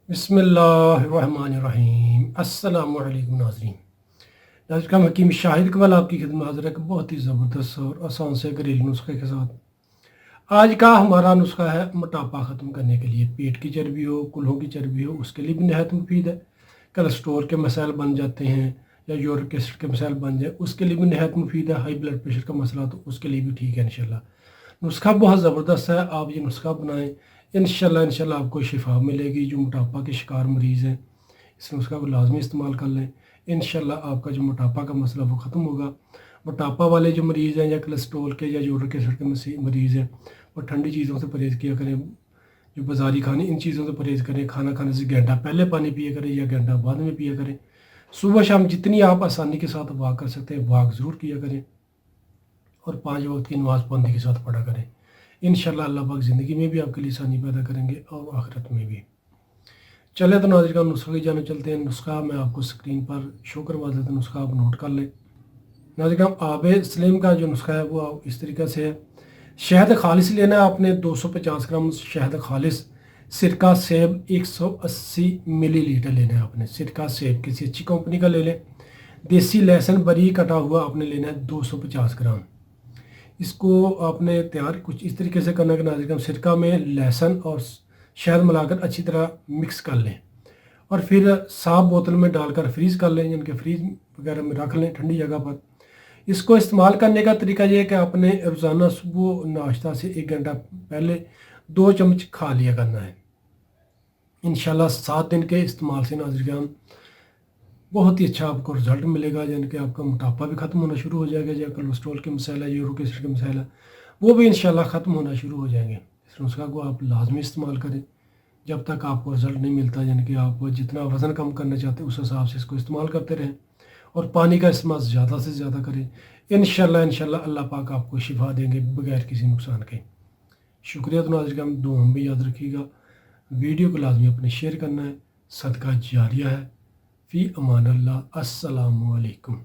बिस्मिल्लाहिर्रहमानिर्रहीम। अस्सलामु अलैकुम नाज़रीन। आज का हकीम शाहिद इकबाल आपकी खिदमत हाज़िर है, बहुत ही ज़बरदस्त और आसान से घरेलू नुस्खे के साथ। आज का हमारा नुस्खा है मोटापा ख़त्म करने के लिए। पेट की चर्बी हो, कुल्हों की चर्बी हो, उसके लिए भी नहायत मुफीद है। कोलेस्ट्रॉल के मसाइल बन जाते हैं या यूरिक एसिड के मसाइल बन जाए, उसके लिए भी नहायत मुफीद है। हाई ब्लड प्रेशर का मसला तो उसके लिए भी ठीक है इंशाल्लाह। नुस्खा बहुत ज़बरदस्त है, आप ये नुस्खा बनाएं, इंशाल्लाह आपको शिफा मिलेगी। जो मोटापा के शिकार मरीज़ हैं, इस नुस्खा को लाजमी इस्तेमाल कर लें। इंशाल्लाह आपका जो मोटापा का मसला वो ख़त्म होगा। मोटापा वाले जो मरीज़ हैं या कोलेस्ट्रॉल के या यूरिक एसिड के मरीज़ हैं, वो ठंडी चीज़ों से परहेज़ किया करें। जो बाज़ारी खाने, इन चीज़ों से परहेज़ करें। खाना खाने से घंटा पहले पानी पिया करें या घंटा बाद में पिया करें। सुबह शाम जितनी आप आसानी के साथ वॉक कर सकते हैं, वॉक ज़रूर किया करें। और 5 वक्त की नमाज़ पाबंदी के साथ पढ़ा करें। इंशाल्लाह अल्लाह पाक ज़िंदगी में भी आपके लिए आसानी पैदा करेंगे और आखिरत में भी। चले तो नाज़रीन का नुस्खा की जाने चलते हैं। नुस्खा मैं आपको स्क्रीन पर शो करवा देता हूँ, नुस्खा आप नोट कर लें। नाज़रीन आब सलीम का जो नुस्खा है वो इस तरीके से है। शहद खालिस लेना है आपने 250 ग्राम शहद खालिस। सिरका सेब 180 मिलीलीटर लेना है आपने। सिरका सेब किसी अच्छी कंपनी का ले लें। देसी लहसुन बरी कटा हुआ आपने लेना है 250 ग्राम। इसको आपने तैयार कुछ इस तरीके से करना है कि नाज़रीन सिरका में लहसुन और शहद मिलाकर अच्छी तरह मिक्स कर लें और फिर साफ बोतल में डालकर फ्रीज़ कर लें, जिनके फ्रीज वगैरह में रख लें ठंडी जगह पर। इसको इस्तेमाल करने का तरीका ये है कि आपने रोज़ाना सुबह नाश्ता से 1 घंटा पहले 2 चम्मच खा लिया करना है। इंशाल्लाह 7 दिन के इस्तेमाल से नाज़रीन बहुत ही अच्छा आपको रिजल्ट मिलेगा, यानी कि आपका मोटापा भी ख़त्म होना शुरू हो जाएगा। जो कोलेस्ट्रॉल के मसाइल है, यूरिक एसिड के मसाइल है, वो भी इंशाल्लाह ख़त्म होना शुरू हो जाएंगे। इस नुस्खा को आप लाजमी इस्तेमाल करें जब तक आपको रिजल्ट नहीं मिलता। यानी कि आप जितना वज़न कम करना चाहते हैं उस हिसाब से इसको इस्तेमाल करते रहें और पानी का इस्तेमाल ज़्यादा से ज़्यादा करें। इंशाल्लाह अल्लाह पाक आपको शिफा देंगे बगैर किसी नुकसान के। शुक्रिया। तो नाज़रीन दुआ भी याद रखिएगा। वीडियो को लाजमी अपने शेयर करना है, सदका जारिया है। फ़ी अमान अल्लाह। अस्सलामु अलैकुम।